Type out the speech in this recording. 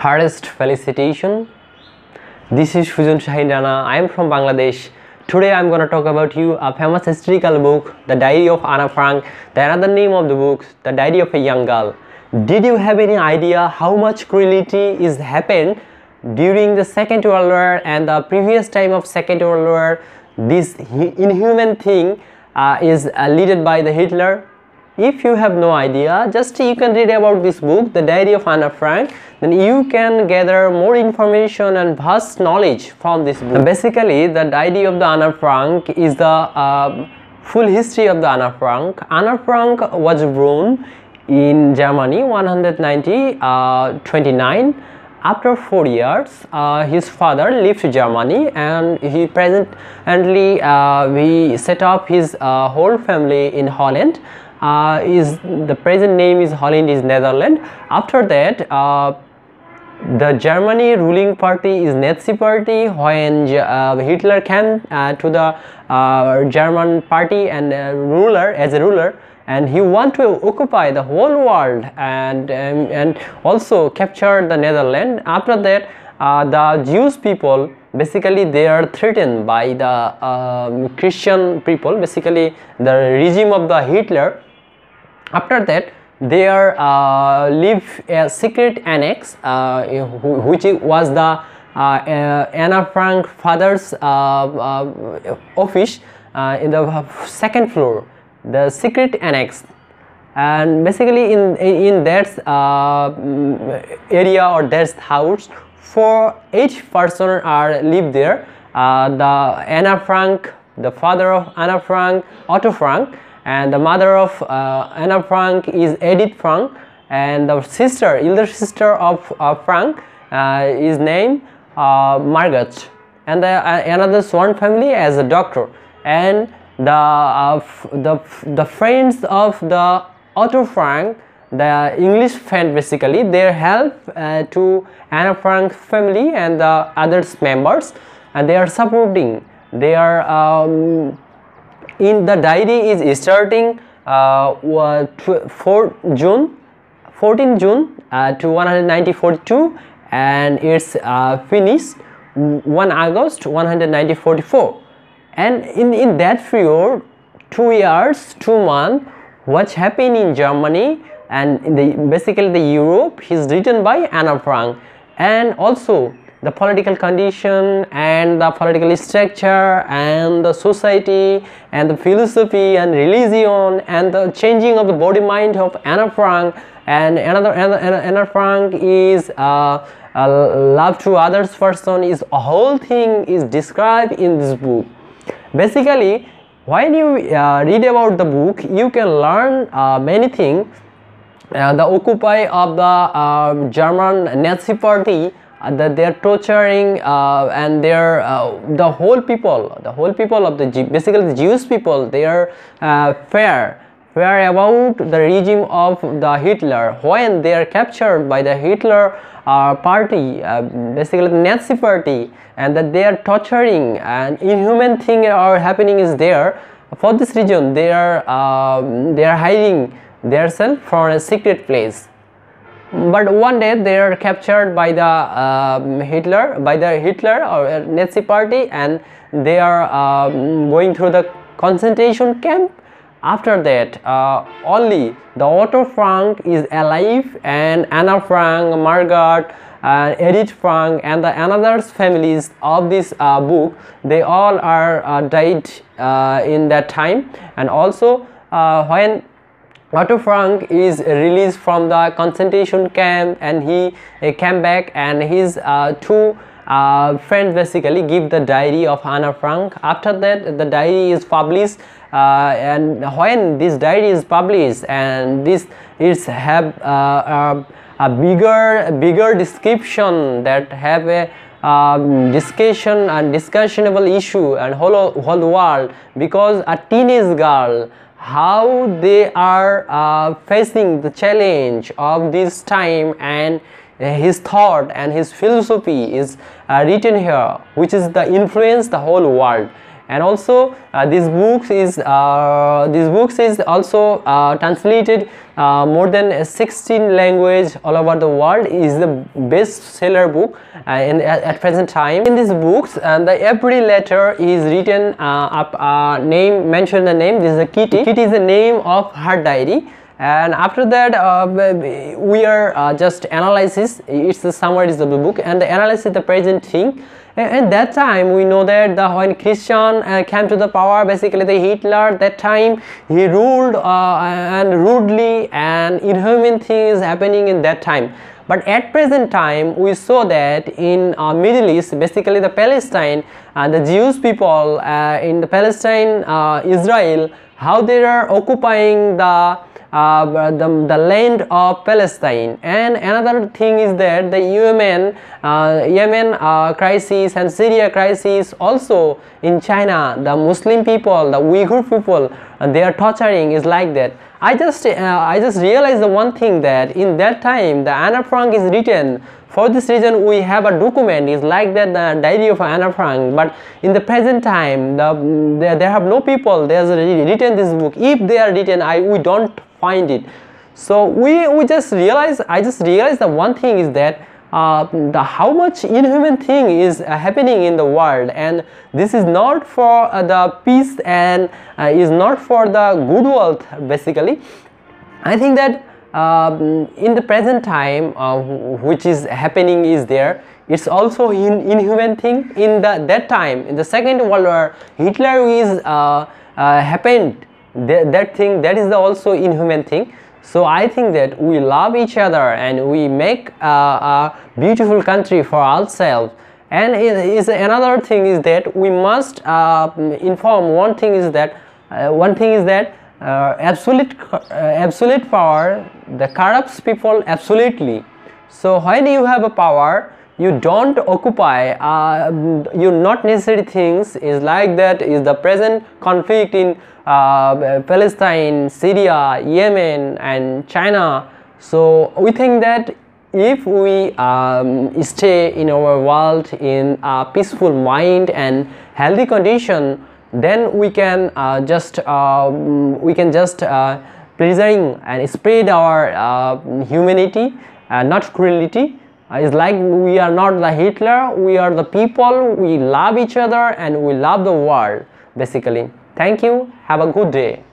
Hardest felicitation. This is Sujan Shahin Rana. I am from Bangladesh. Today I am going to talk about you a famous historical book, The Diary of Anna Frank. The another name of the book, The Diary of a Young Girl. Did you have any idea how much cruelty is happened during the Second World War and the previous time of Second World War? This inhuman thing is led by the Hitler. If you have no idea, just you can read about this book, The Diary of Anna Frank, then you can gather more information and vast knowledge from this book. Basically, the Diary of the Anna Frank is the full history of the Anna Frank. Anna Frank was born in Germany 129. After 4 years, his father left Germany and he presently he set up his whole family in Holland. The present name is Holland is Netherlands. After that, the Germany ruling party is Nazi party. When Hitler came to the German party and ruler and he want to occupy the whole world and also capture the Netherlands. After that, the Jewish people, basically they are threatened by the Christian people, basically the regime of the Hitler. After that, they are live a secret annex which was the Anna Frank father's office in the second floor, the secret annex. And basically in that area or that house, 8 persons are live there. The Anna Frank, the father of Anna Frank, Otto Frank, and the mother of Anna Frank is Edith Frank, and the elder sister of Frank is named Margaret, and another sworn family as a doctor. And the friends of the Otto Frank, the English friend, basically they help to Anna Frank family and the others members, and they are supporting. They are in the diary is starting 14 June to 1942, and it's finished 1 August 1944. And in that period, 2 years, 2 months, what happened in Germany and in basically the Europe is written by Anna Frank. And also the political condition and the political structure and the society and the philosophy and religion and the changing of the body mind of Anna Frank. And Anna Frank is love to others person, is a whole thing is described in this book. Basically, when you read about the book, you can learn many things. The occupy of the German Nazi party, that they are torturing and they are the whole people of the basically the Jewish people, they are fair about the regime of the Hitler. When they are captured by the Hitler party, basically the Nazi party, and that they are torturing and inhuman thing are happening is there. For this reason, they are hiding themselves from a secret place. But one day they are captured by the Hitler or Nazi party, and they are going through the concentration camp. After that, only the Otto Frank is alive, and Anna Frank, Margaret, Edith Frank, and the another families of this book, they all are died in that time. And also when Otto Frank is released from the concentration camp and he came back, and his 2 friends basically give the diary of Anna Frank. After that, the diary is published, and when this diary is published, and this is have a bigger description that have a discussion and discussionable issue and whole world, because a teenage girl, how they are facing the challenge of this time, and his thought and his philosophy is written here, which is the influence the whole world. And also this books is also translated more than 16 language all over the world. Is the best seller book at present time. In these books, the every letter is written name, mention the name. This is a Kitty. Kitty is the name of her diary. And after that we are just analysis. It's the summaries of the book and the analysis the present thing. And that time we know that when Christian came to the power, basically the Hitler, that time he ruled and rudely, and inhuman things happening in that time. But at present time we saw that in Middle East, basically the Palestine, the Jewish people in the Palestine, Israel, how they are occupying the land of Palestine. And another thing is that the Yemen crisis and Syria crisis, also in China, the Muslim people, the Uyghur people, they are torturing, is like that. I just realized the one thing, that in that time the Anna Frank is written. For this reason we have a document is like that, the diary of Anna Frank. But in the present time there have no people there's written this book. If they are written, we don't find it. So I just realized the one thing is that how much inhuman thing is happening in the world, and this is not for the peace and is not for the good wealth. Basically I think that in the present time which is happening is there, it's also inhuman thing. In that time, in the Second World War, Hitler is happened, that thing, that is the also inhuman thing. So I think that we love each other and we make a beautiful country for ourselves. And another thing is that we must inform. One thing is that absolute power, the corrupts people absolutely. So when you have a power, you don't occupy you not necessary things, is like that is the present conflict in Palestine, Syria, Yemen and China. So we think that if we stay in our world in a peaceful mind and healthy condition, then we can just preserve and spread our humanity, not cruelty. It's like we are not the Hitler, we are the people, we love each other and we love the world basically. Thank you, have a good day.